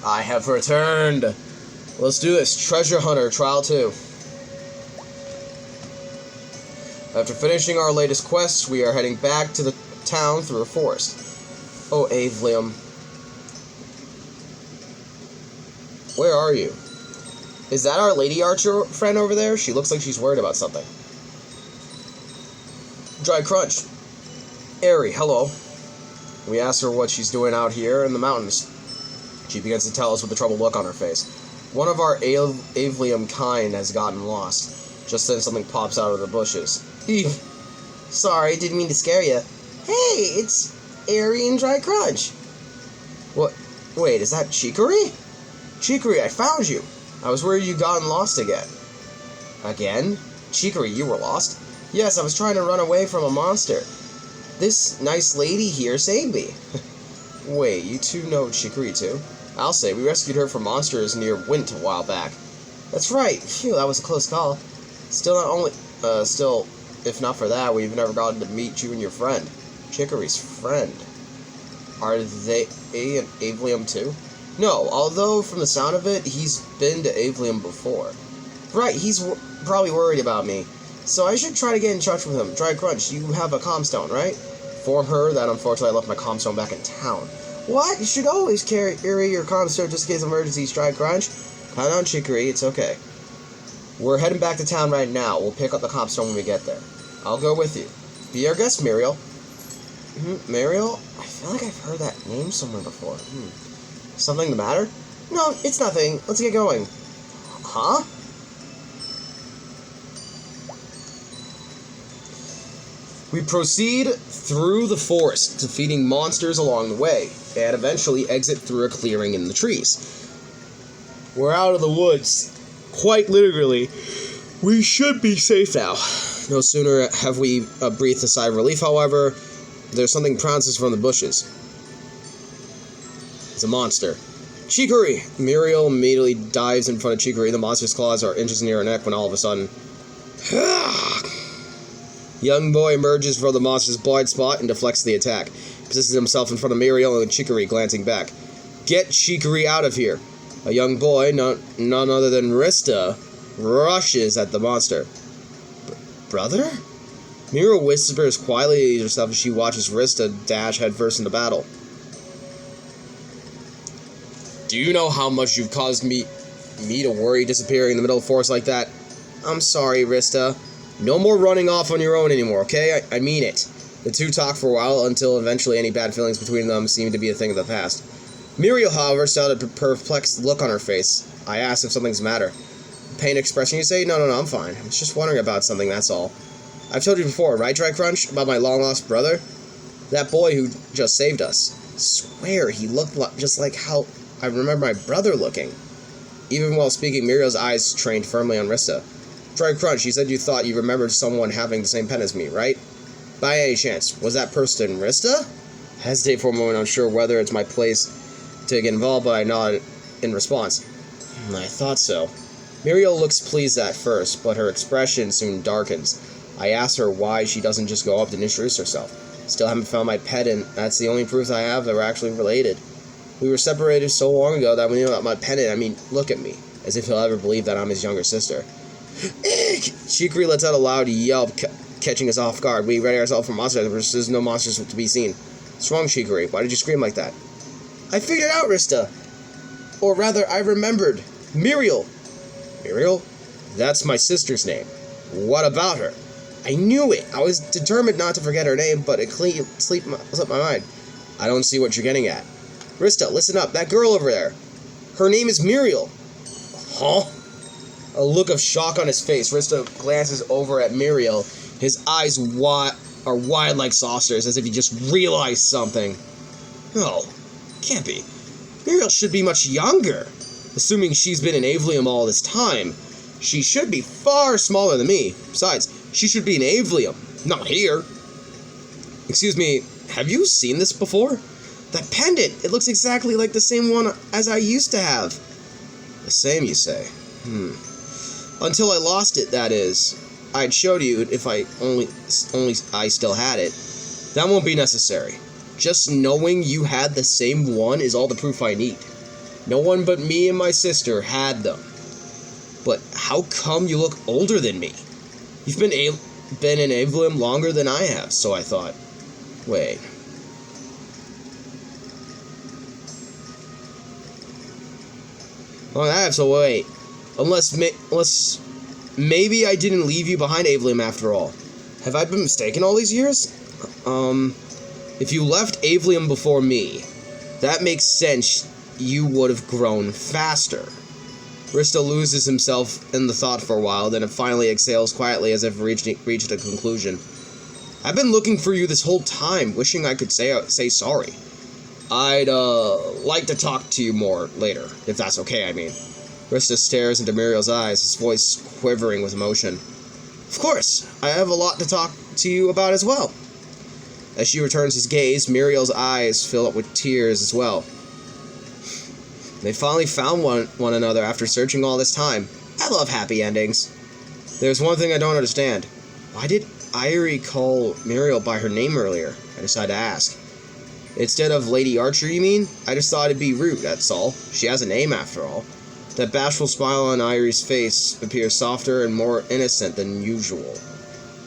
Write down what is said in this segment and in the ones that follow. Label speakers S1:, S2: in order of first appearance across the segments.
S1: I have returned. Let's do this. Treasure Hunter Trial 2. After finishing our latest quest, we are heading back to the town through a forest. Oh, Avelium. Where are you? Is that our lady archer friend over there? She looks like she's worried about something. Dry Crunch. Airy, hello. We ask her what she's doing out here in the mountains. She begins to tell us with a troubled look on her face. One of our Avelium kind has gotten lost. Just then something pops out of the bushes. Sorry, didn't mean to scare you. Hey, it's Airy and Dry Crunch. What? Wait, is that Chicory? Chicory, I found you. I was worried you'd gotten lost again. Again? Chicory, you were lost? Yes, I was trying to run away from a monster. This nice lady here saved me. Wait, you two know Chicory too? I'll say, we rescued her from monsters near Wint a while back. That's right. Phew, that was a close call. Still, if not for that, we've never gotten to meet you and your friend. Chicory's friend. Are they an Avelium too? No, although from the sound of it, he's been to Avelium before. Right, he's probably worried about me. So I should try to get in touch with him. Dry Crunch, you have a comstone, right? For her, that unfortunately I left my comstone back in town. What? You should always carry your comstone just in case of emergencies, Dry Crunch. Count on Chicory, it's okay. We're heading back to town right now. We'll pick up the comstone when we get there. I'll go with you. Be our guest, Muriel. Muriel? I feel like I've heard that name somewhere before. Something the matter? No, it's nothing. Let's get going. Huh? We proceed through the forest, defeating monsters along the way, and eventually exit through a clearing in the trees. We're out of the woods. Quite literally. We should be safe now. No sooner have we breathed a sigh of relief, however, there's something pounces from the bushes. It's a monster. Chicory! Muriel immediately dives in front of Chicory. The monster's claws are inches near her neck when all of a sudden... Young boy emerges from the monster's blind spot and deflects the attack. Positions himself in front of Muriel and Chicory, glancing back. Get Chicory out of here! A young boy, none other than Rista, rushes at the monster. Brother? Muriel whispers quietly to herself as she watches Rista dash headfirst into battle. Do you know how much you've caused me to worry disappearing in the middle of the forest like that? I'm sorry, Rista. No more running off on your own anymore, okay? I mean it. The two talk for a while until eventually any bad feelings between them seem to be a thing of the past. Muriel, however, saw a perplexed look on her face. I asked if something's the matter. Pain expression, you say? No, I'm fine. I was just wondering about something, that's all. I've told you before, right, Dry Crunch? About my long-lost brother? That boy who just saved us. Swear, he looked just like how I remember my brother looking. Even while speaking, Muriel's eyes trained firmly on Rista. Dry Crunch, you said you thought you remembered someone having the same pen as me, right? By any chance, was that person Rista? I hesitate for a moment, unsure whether it's my place to get involved, but I nod in response. I thought so. Muriel looks pleased at first, but her expression soon darkens. I ask her why she doesn't just go up and introduce herself. Still haven't found my pet, and that's the only proof I have that we're actually related. We were separated so long ago that when you know about my pendant, I mean, look at me, as if he'll ever believe that I'm his younger sister. Chicory lets out a loud yelp, catching us off guard. We ready ourselves for monsters. There's no monsters to be seen. What's wrong, Chicory? Why did you scream like that? I figured out, Rista. Or rather, I remembered. Muriel. Muriel? That's my sister's name. What about her? I knew it. I was determined not to forget her name, but it slipped my mind. I don't see what you're getting at. Rista, listen up. That girl over there. Her name is Muriel. Huh? A look of shock on his face. Rista glances over at Muriel. His eyes are wide like saucers, as if he just realized something. No, can't be. Muriel should be much younger. Assuming she's been in Avelium all this time, she should be far smaller than me. Besides, she should be in Avelium, not here. Excuse me, have you seen this before? That pendant, it looks exactly like the same one as I used to have. The same, you say? Until I lost it, that is. I'd showed you if I only I still had it. That won't be necessary. Just knowing you had the same one is all the proof I need. No one but me and my sister had them. But how come you look older than me? You've been in Avlim longer than I have, so I thought. Wait. Oh, I have to wait. Unless maybe I didn't leave you behind Avlim after all. Have I been mistaken all these years? If you left Avlim before me, that makes sense. You would have grown faster. Rista loses himself in the thought for a while, then it finally exhales quietly as if reached a conclusion. I've been looking for you this whole time, wishing I could say sorry. I'd like to talk to you more later, if that's okay, I mean. Rista stares into Muriel's eyes, his voice quivering with emotion. Of course, I have a lot to talk to you about as well. As she returns his gaze, Muriel's eyes fill up with tears as well. They finally found one another after searching all this time. I love happy endings. There's one thing I don't understand. Why did Irie call Muriel by her name earlier? I decided to ask. Instead of Lady Archer, you mean? I just thought it'd be rude, that's all. She has a name after all. That bashful smile on Irie's face appears softer and more innocent than usual.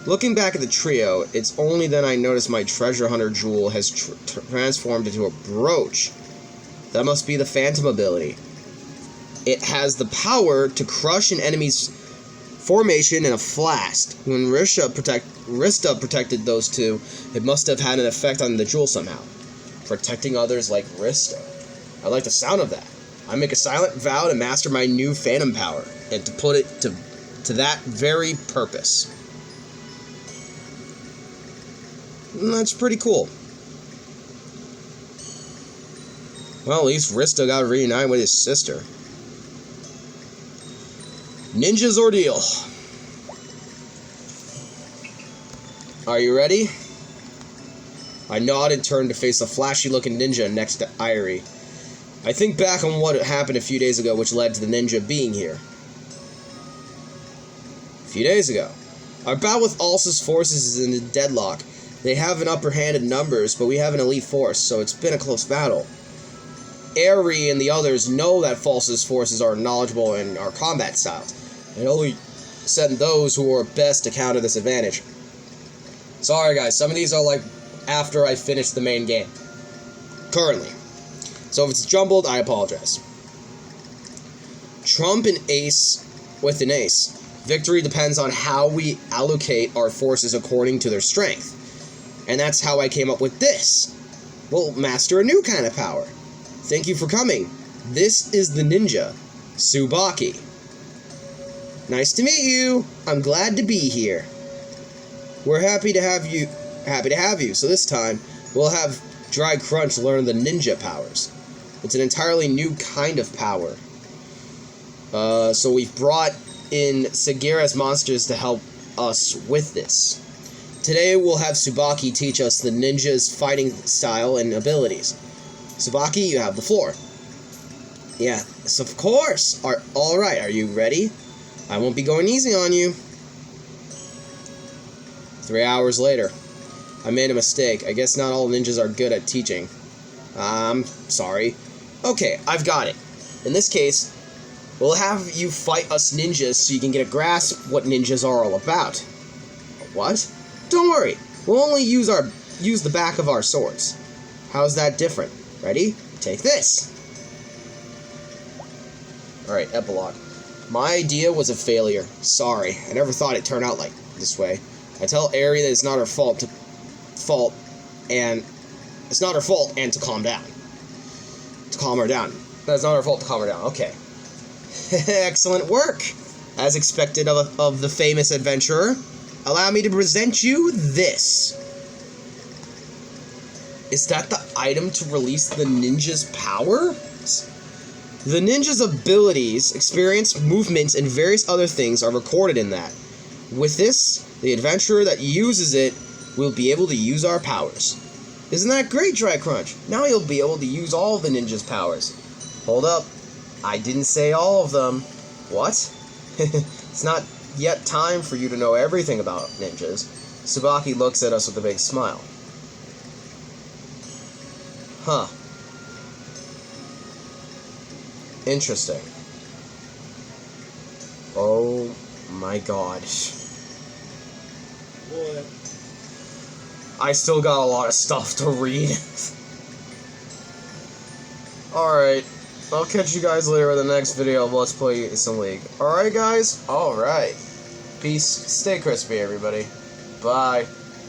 S1: Looking back at the trio, it's only then I notice my treasure hunter jewel has transformed into a brooch. That must be the Phantom ability. It has the power to crush an enemy's formation in a flash. When Rista protected those two, it must have had an effect on the jewel somehow. Protecting others like Rista. I like the sound of that. I make a silent vow to master my new Phantom power, and to put it to that very purpose. And that's pretty cool. Well, at least Rista got reunited with his sister. Ninja's Ordeal. Are you ready? I nod and turn to face a flashy-looking ninja next to Irie. I think back on what happened a few days ago, which led to the ninja being here. A few days ago. Our battle with Ulsa's forces is in a deadlock. They have an upper hand in numbers, but we have an elite force, so it's been a close battle. Aerie and the others know that Falsa's forces are knowledgeable in our combat styles, and only send those who are best to counter this advantage. Sorry guys, some of these are like after I finish the main game. Currently. So if it's jumbled, I apologize. Trump and ace with an ace. Victory depends on how we allocate our forces according to their strength. And that's how I came up with this. We'll master a new kind of power. Thank you for coming. This is the ninja, Tsubaki. Nice to meet you. I'm glad to be here. We're happy to have you. So this time, we'll have Dry Crunch learn the ninja powers. It's an entirely new kind of power. So we've brought in Sagira's monsters to help us with this. Today we'll have Tsubaki teach us the ninja's fighting style and abilities. Tsubaki, you have the floor. Yes, of course. Alright, are you ready? I won't be going easy on you. 3 hours later. I made a mistake. I guess not all ninjas are good at teaching. I'm sorry. Okay, I've got it. In this case, we'll have you fight us ninjas so you can get a grasp what ninjas are all about. What? Don't worry. We'll only use the back of our swords. How's that different? Ready? Take this. Alright, epilogue. My idea was a failure. Sorry. I never thought it'd turn out like this way. I tell Aerie that it's not her fault and to calm down. To calm her down. That's not her fault to calm her down. Okay. Excellent work. As expected of the famous adventurer, allow me to present you this. Is that the item to release the ninja's power? The ninja's abilities, experience, movements, and various other things are recorded in that. With this, the adventurer that uses it will be able to use our powers. Isn't that great, Dry Crunch? Now you'll be able to use all of the ninja's powers. Hold up. I didn't say all of them. What? It's not yet time for you to know everything about ninjas. Tsubaki looks at us with a big smile. Huh. Interesting. Oh my god.
S2: What?
S1: I still got a lot of stuff to read. Alright. I'll catch you guys later in the next video of Let's Play some League. Alright, guys? Alright. Peace. Stay crispy, everybody. Bye.